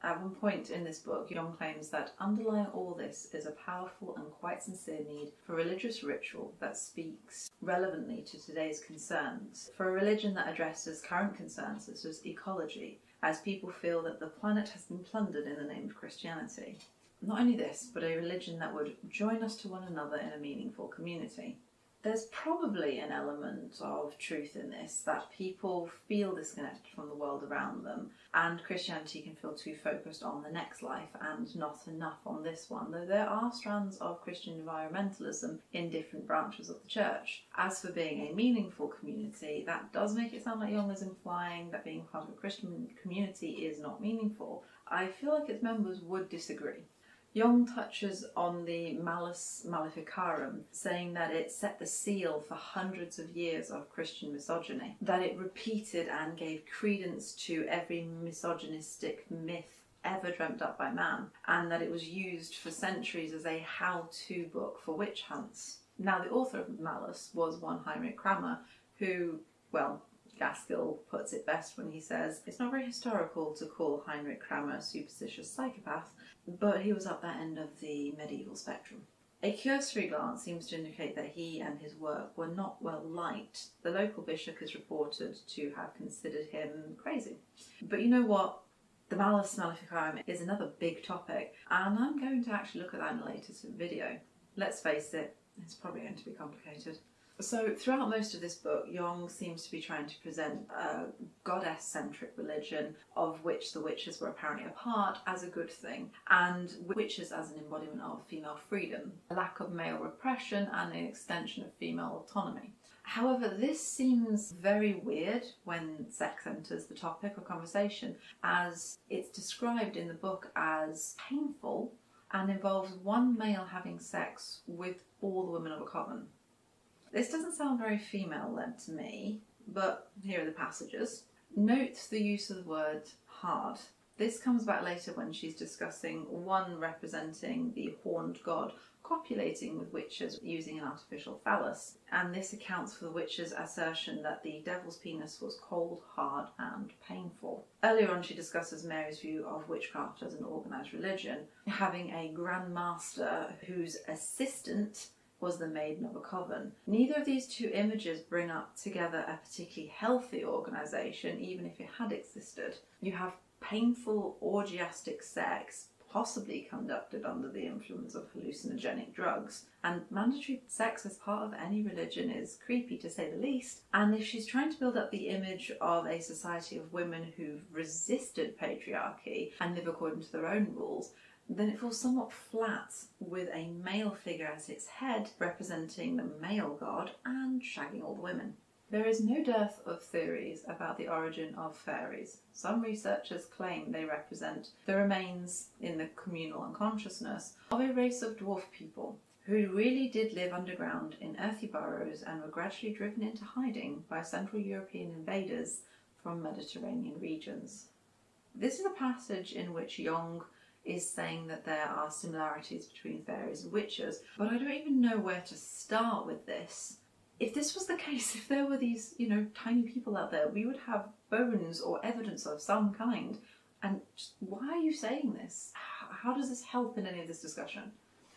At one point in this book, Jong claims that underlying all this is a powerful and quite sincere need for religious ritual that speaks relevantly to today's concerns, for a religion that addresses current concerns such as ecology, as people feel that the planet has been plundered in the name of Christianity. Not only this, but a religion that would join us to one another in a meaningful community. There's probably an element of truth in this, that people feel disconnected from the world around them, and Christianity can feel too focused on the next life and not enough on this one, though there are strands of Christian environmentalism in different branches of the church. As for being a meaningful community, that does make it sound like Jong is implying that being part of a Christian community is not meaningful. I feel like its members would disagree. Jong touches on the Malus Maleficarum, saying that it set the seal for hundreds of years of Christian misogyny, that it repeated and gave credence to every misogynistic myth ever dreamt up by man, and that it was used for centuries as a how-to book for witch hunts. Now, the author of Malus was one Heinrich Kramer, who, well, Gaskell puts it best when he says, it's not very historical to call Heinrich Kramer a superstitious psychopath, but he was up that end of the medieval spectrum. A cursory glance seems to indicate that he and his work were not well liked. The local bishop is reported to have considered him crazy. But you know what? The Malus Maleficarum is another big topic, and I'm going to actually look at that in a later video. Let's face it, it's probably going to be complicated. So throughout most of this book, Jong seems to be trying to present a goddess-centric religion of which the witches were apparently a part as a good thing, and witches as an embodiment of female freedom, a lack of male repression and an extension of female autonomy. However, this seems very weird when sex enters the topic of conversation, as it's described in the book as painful and involves one male having sex with all the women of a coven. This doesn't sound very female-led to me, but here are the passages. Note the use of the word hard. This comes back later when she's discussing one representing the horned god copulating with witches using an artificial phallus, and this accounts for the witch's assertion that the devil's penis was cold, hard and painful. Earlier on she discusses Mary's view of witchcraft as an organised religion, having a grand master whose assistant was the maiden of a coven. Neither of these two images bring up together a particularly healthy organisation, even if it had existed. You have painful orgiastic sex, possibly conducted under the influence of hallucinogenic drugs, and mandatory sex as part of any religion is creepy to say the least. And if she's trying to build up the image of a society of women who've resisted patriarchy and live according to their own rules, then it falls somewhat flat, with a male figure as its head representing the male god and shagging all the women. There is no dearth of theories about the origin of fairies. Some researchers claim they represent the remains in the communal unconsciousness of a race of dwarf people who really did live underground in earthy burrows and were gradually driven into hiding by Central European invaders from Mediterranean regions. This is a passage in which Jong is saying that there are similarities between fairies and witches, but I don't even know where to start with this. If this was the case, if there were these, tiny people out there, we would have bones or evidence of some kind. And just, why are you saying this? How does this help in any of this discussion?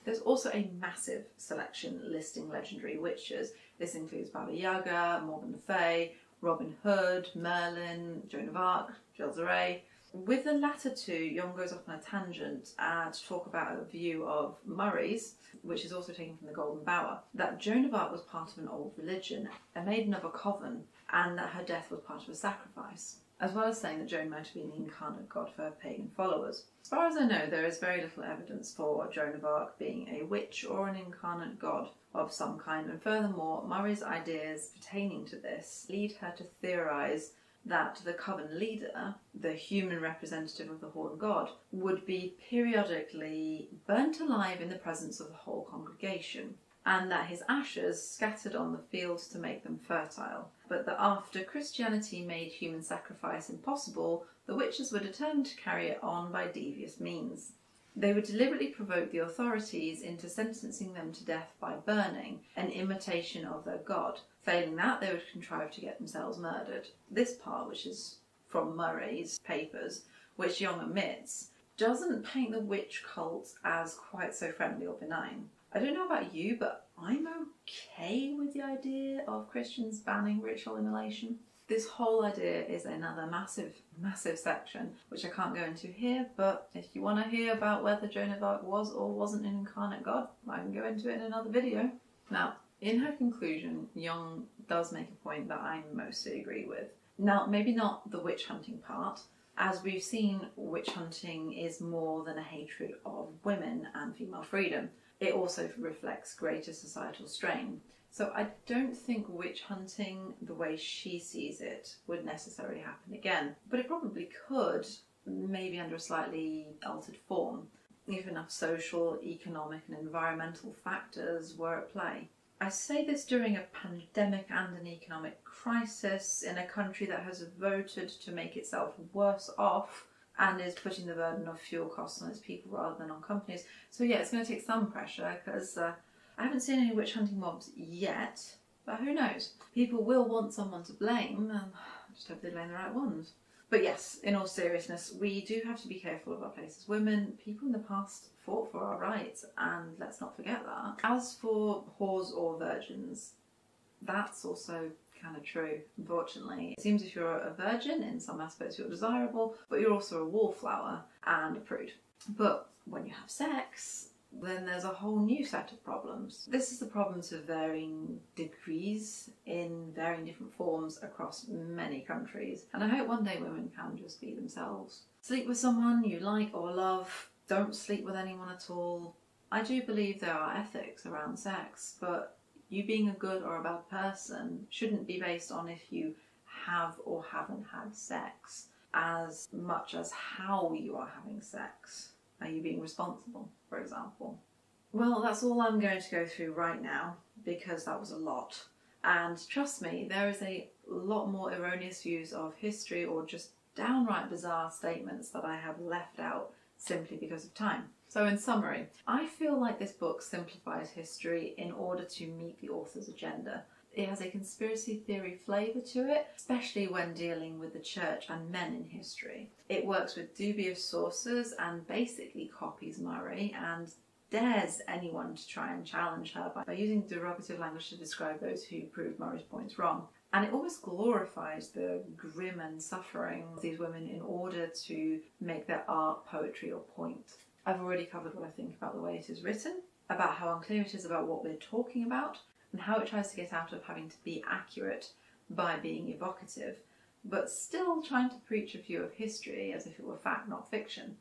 There's also a massive selection listing legendary witches. This includes Baba Yaga, Morgan Le Fay, Robin Hood, Merlin, Joan of Arc, Jilzaray. With the latter two, Jong goes off on a tangent to talk about a view of Murray's, which is also taken from the Golden Bower, that Joan of Arc was part of an old religion, a maiden of a coven, and that her death was part of a sacrifice, as well as saying that Joan might have been the incarnate god for her pagan followers. As far as I know, there is very little evidence for Joan of Arc being a witch or an incarnate god of some kind, and furthermore, Murray's ideas pertaining to this lead her to theorise that the coven leader, the human representative of the horned god, would be periodically burnt alive in the presence of the whole congregation, and that his ashes scattered on the fields to make them fertile, but that after Christianity made human sacrifice impossible, the witches were determined to carry it on by devious means. They would deliberately provoke the authorities into sentencing them to death by burning, an imitation of their god. Failing that, they would contrive to get themselves murdered. This part, which is from Murray's papers, which Jong omits, doesn't paint the witch cult as quite so friendly or benign. I don't know about you, but I'm okay with the idea of Christians banning ritual immolation. This whole idea is another massive section, which I can't go into here, but if you want to hear about whether Joan of Arc was or wasn't an incarnate god, I can go into it in another video. Now, in her conclusion, Jong does make a point that I mostly agree with. Now, maybe not the witch hunting part. As we've seen, witch hunting is more than a hatred of women and female freedom. It also reflects greater societal strain. So I don't think witch hunting, the way she sees it, would necessarily happen again. But it probably could, maybe under a slightly altered form, if enough social, economic and environmental factors were at play. I say this during a pandemic and an economic crisis in a country that has voted to make itself worse off and is putting the burden of fuel costs on its people rather than on companies. So yeah, it's going to take some pressure, because I haven't seen any witch hunting mobs yet, but who knows? People will want someone to blame, and I just hope they blame the right ones. But yes, in all seriousness, we do have to be careful of our place as women. People in the past fought for our rights, and let's not forget that. As for whores or virgins, that's also kind of true, unfortunately. It seems if you're a virgin, in some aspects you're desirable, but you're also a wallflower and a prude. But when you have sex, then there's a whole new set of problems. This is the problem to varying degrees in varying different forms across many countries. And I hope one day women can just be themselves. Sleep with someone you like or love. Don't sleep with anyone at all. I do believe there are ethics around sex, but you being a good or a bad person shouldn't be based on if you have or haven't had sex, as much as how you are having sex. Are you being responsible, for example? Well, that's all I'm going to go through right now, because that was a lot. And trust me, there is a lot more erroneous views of history or just downright bizarre statements that I have left out simply because of time. So in summary, I feel like this book simplifies history in order to meet the author's agenda. It has a conspiracy theory flavour to it, especially when dealing with the church and men in history. It works with dubious sources and basically copies Murray and dares anyone to try and challenge her by using derogative language to describe those who prove Murray's points wrong. And it almost glorifies the grim and suffering of these women in order to make their art, poetry or point. I've already covered what I think about the way it is written, about how unclear it is about what we're talking about, and how it tries to get out of having to be accurate by being evocative, but still trying to preach a view of history as if it were fact, not fiction.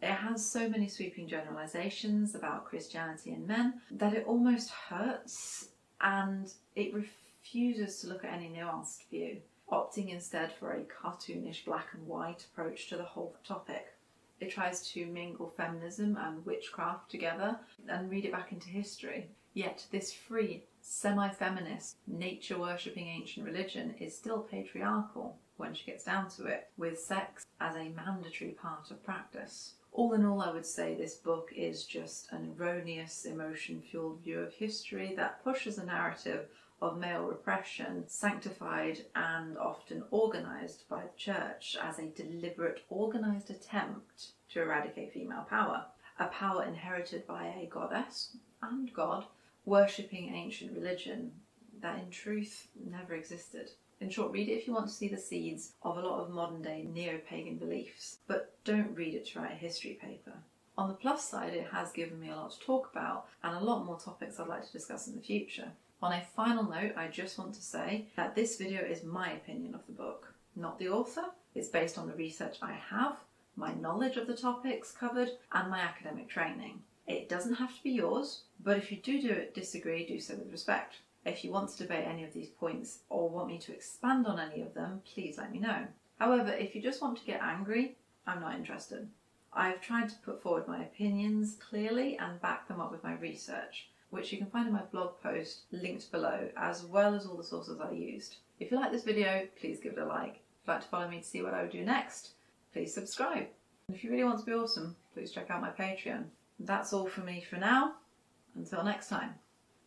It has so many sweeping generalisations about Christianity and men that it almost hurts, and it refuses to look at any nuanced view, opting instead for a cartoonish black and white approach to the whole topic. It tries to mingle feminism and witchcraft together and read it back into history. Yet this free, semi-feminist, nature-worshipping ancient religion is still patriarchal when she gets down to it, with sex as a mandatory part of practice. All in all, I would say this book is just an erroneous, emotion-fueled view of history that pushes a narrative of male repression, sanctified and often organised by the church as a deliberate, organised attempt to eradicate female power. A power inherited by a goddess and god worshipping ancient religion that in truth never existed. In short, read it if you want to see the seeds of a lot of modern day neo-pagan beliefs, but don't read it to write a history paper. On the plus side, it has given me a lot to talk about and a lot more topics I'd like to discuss in the future. On a final note, I just want to say that this video is my opinion of the book, not the author. It's based on the research I have, my knowledge of the topics covered, and my academic training. It doesn't have to be yours, but if you do disagree, do so with respect. If you want to debate any of these points or want me to expand on any of them, please let me know. However, if you just want to get angry, I'm not interested. I've tried to put forward my opinions clearly and back them up with my research, which you can find in my blog post linked below, as well as all the sources I used. If you like this video, please give it a like. If you'd like to follow me to see what I would do next, please subscribe. And if you really want to be awesome, please check out my Patreon. That's all from me for now. Until next time.